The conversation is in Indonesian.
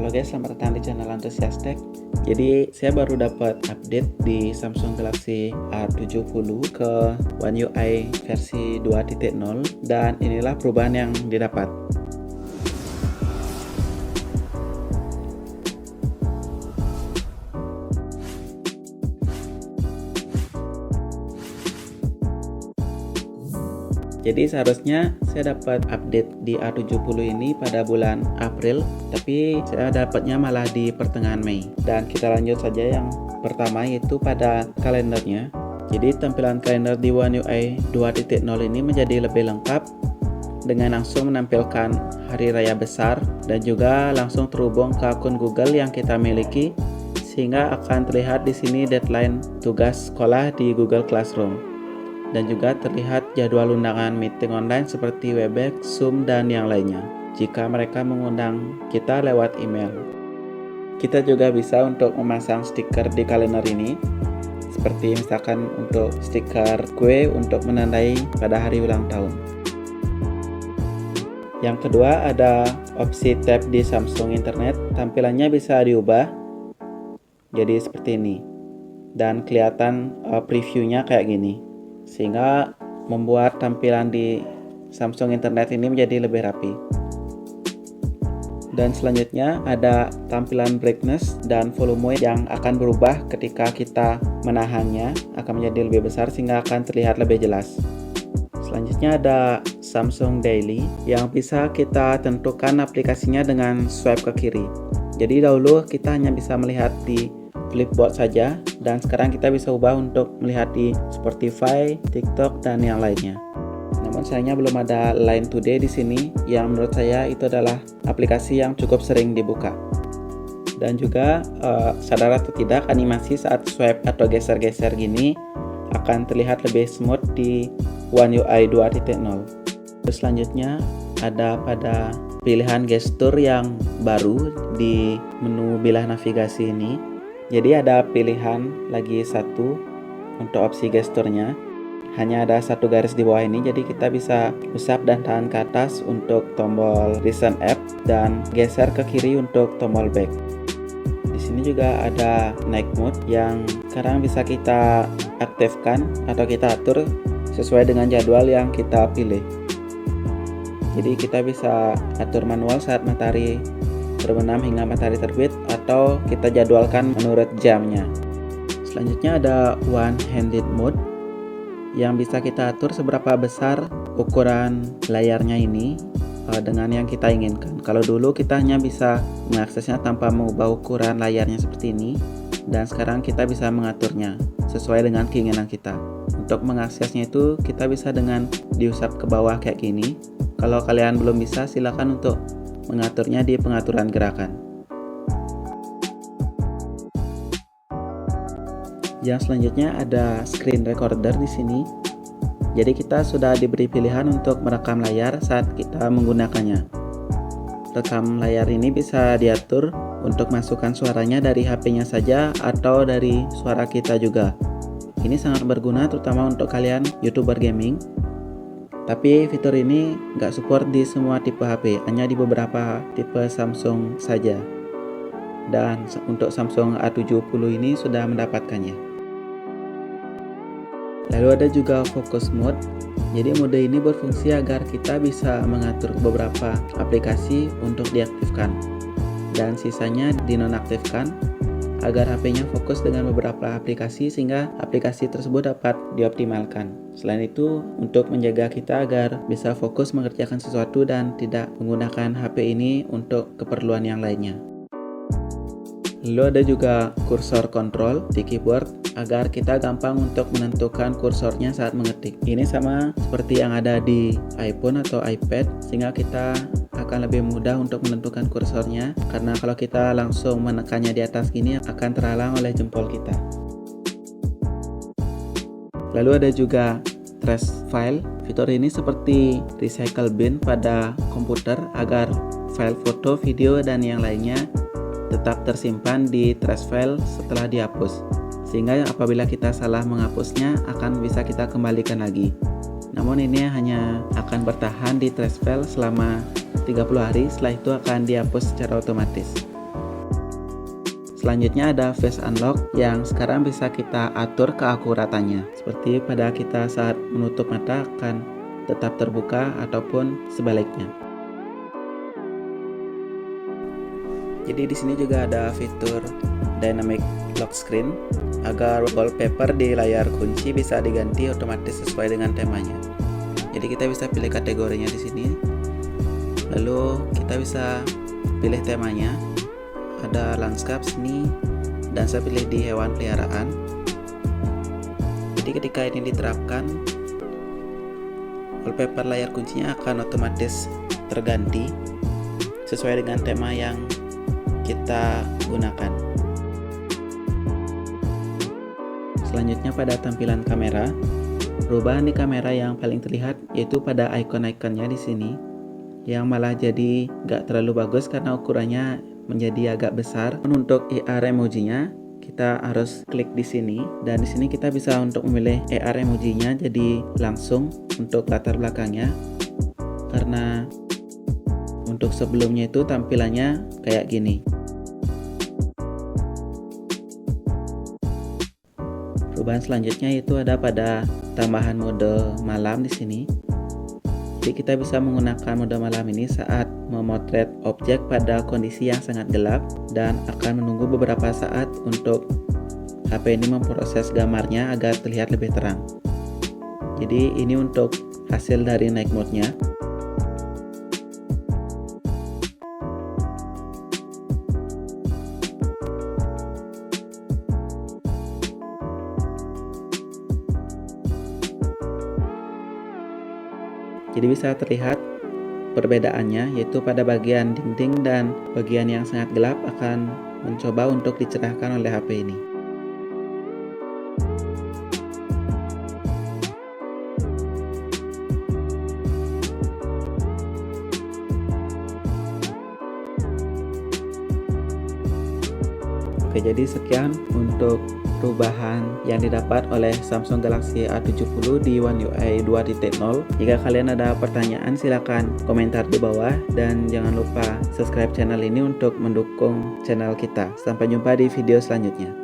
Halo guys, selamat datang di channel Antusias Tech. Jadi saya baru dapat update di Samsung Galaxy A70 ke One UI versi 2.0 dan inilah perubahan yang didapat. Jadi seharusnya saya dapat update di A70 ini pada bulan April, tapi saya dapatnya malah di pertengahan Mei. Dan kita lanjut saja yang pertama, yaitu pada kalendernya. Jadi tampilan kalender di One UI 2.0 ini menjadi lebih lengkap dengan langsung menampilkan hari raya besar dan juga langsung terhubung ke akun Google yang kita miliki, sehingga akan terlihat di sini deadline tugas sekolah di Google Classroom. Dan juga terlihat jadwal undangan meeting online seperti Webex, Zoom, dan yang lainnya jika mereka mengundang kita lewat email. Kita juga bisa untuk memasang stiker di kalender ini, seperti misalkan untuk stiker kue untuk menandai pada hari ulang tahun. Yang kedua, ada opsi tab di Samsung Internet. Tampilannya bisa diubah jadi seperti ini, dan kelihatan previewnya kayak gini, sehingga membuat tampilan di Samsung Internet ini menjadi lebih rapi. Dan selanjutnya ada tampilan brightness dan volume yang akan berubah ketika kita menahannya, akan menjadi lebih besar sehingga akan terlihat lebih jelas. Selanjutnya ada Samsung Daily yang bisa kita tentukan aplikasinya dengan swipe ke kiri. Jadi dahulu kita hanya bisa melihat di Flipboard saja, dan sekarang kita bisa ubah untuk melihat di Spotify, TikTok, dan yang lainnya. Namun sayangnya belum ada Line Today di sini, yang menurut saya itu adalah aplikasi yang cukup sering dibuka. Dan juga sadar atau tidak, animasi saat swipe atau geser-geser gini akan terlihat lebih smooth di One UI 2.0. Terus selanjutnya ada pada pilihan gestur yang baru di menu bilah navigasi ini. Jadi ada pilihan lagi satu untuk opsi gesturnya, hanya ada satu garis di bawah ini, jadi kita bisa usap dan tahan ke atas untuk tombol recent app dan geser ke kiri untuk tombol back. Di sini juga ada night mode yang sekarang bisa kita aktifkan atau kita atur sesuai dengan jadwal yang kita pilih. Jadi kita bisa atur manual saat matahari terbenam hingga matahari terbit, atau kita jadwalkan menurut jamnya. Selanjutnya ada one handed mode yang bisa kita atur seberapa besar ukuran layarnya ini dengan yang kita inginkan. Kalau dulu kita hanya bisa mengaksesnya tanpa mengubah ukuran layarnya seperti ini, dan sekarang kita bisa mengaturnya sesuai dengan keinginan kita. Untuk mengaksesnya itu kita bisa dengan diusap ke bawah kayak gini. Kalau kalian belum bisa, silakan untuk mengaturnya di pengaturan gerakan. Yang selanjutnya ada screen recorder di sini. Jadi kita sudah diberi pilihan untuk merekam layar saat kita menggunakannya. Rekam layar ini bisa diatur untuk masukkan suaranya dari HP-nya saja atau dari suara kita juga. Ini sangat berguna terutama untuk kalian YouTuber gaming. Tapi fitur ini nggak support di semua tipe HP, hanya di beberapa tipe Samsung saja. Dan untuk Samsung A70 ini sudah mendapatkannya. Lalu ada juga focus mode. Jadi mode ini berfungsi agar kita bisa mengatur beberapa aplikasi untuk diaktifkan, dan sisanya dinonaktifkan agar HP-nya fokus dengan beberapa aplikasi sehingga aplikasi tersebut dapat dioptimalkan. Selain itu, untuk menjaga kita agar bisa fokus mengerjakan sesuatu dan tidak menggunakan HP ini untuk keperluan yang lainnya. Lalu ada juga kursor control di keyboard agar kita gampang untuk menentukan kursornya saat mengetik. Ini sama seperti yang ada di iPhone atau iPad, sehingga kita akan lebih mudah untuk menentukan kursornya, karena kalau kita langsung menekannya di atas gini akan terhalang oleh jempol kita. Lalu ada juga trash file. Fitur ini seperti recycle bin pada komputer agar file foto, video, dan yang lainnya tetap tersimpan di trash file setelah dihapus, sehingga apabila kita salah menghapusnya akan bisa kita kembalikan lagi. Namun ini hanya akan bertahan di trash file selama 30 hari, setelah itu akan dihapus secara otomatis. Selanjutnya ada face unlock yang sekarang bisa kita atur keakuratannya. Seperti pada kita saat menutup mata akan tetap terbuka ataupun sebaliknya. Jadi di sini juga ada fitur dynamic lock screen agar wallpaper di layar kunci bisa diganti otomatis sesuai dengan temanya. Jadi kita bisa pilih kategorinya di sini. Lalu kita bisa pilih temanya. Ada landscape, seni, dan saya pilih di hewan peliharaan. Jadi ketika ini diterapkan, wallpaper layar kuncinya akan otomatis terganti sesuai dengan tema yang kita gunakan. Selanjutnya pada tampilan kamera, perubahan di kamera yang paling terlihat yaitu pada icon-iconnya di sini, yang malah jadi gak terlalu bagus karena ukurannya menjadi agak besar. Untuk AR emojinya kita harus klik di sini, dan di sini kita bisa untuk memilih AR emojinya jadi langsung untuk latar belakangnya, karena untuk sebelumnya itu tampilannya kayak gini. Perubahan selanjutnya itu ada pada tambahan mode malam di sini. Jadi kita bisa menggunakan mode malam ini saat memotret objek pada kondisi yang sangat gelap dan akan menunggu beberapa saat untuk HP ini memproses gambarnya agar terlihat lebih terang. Jadi ini untuk hasil dari night mode-nya. Jadi bisa terlihat perbedaannya, yaitu pada bagian dinding dan bagian yang sangat gelap akan mencoba untuk dicerahkan oleh HP ini. Oke, jadi sekian untuk perubahan yang didapat oleh Samsung Galaxy A70 di One UI 2.0. Jika kalian ada pertanyaan silakan komentar di bawah, dan jangan lupa subscribe channel ini untuk mendukung channel kita. Sampai jumpa di video selanjutnya.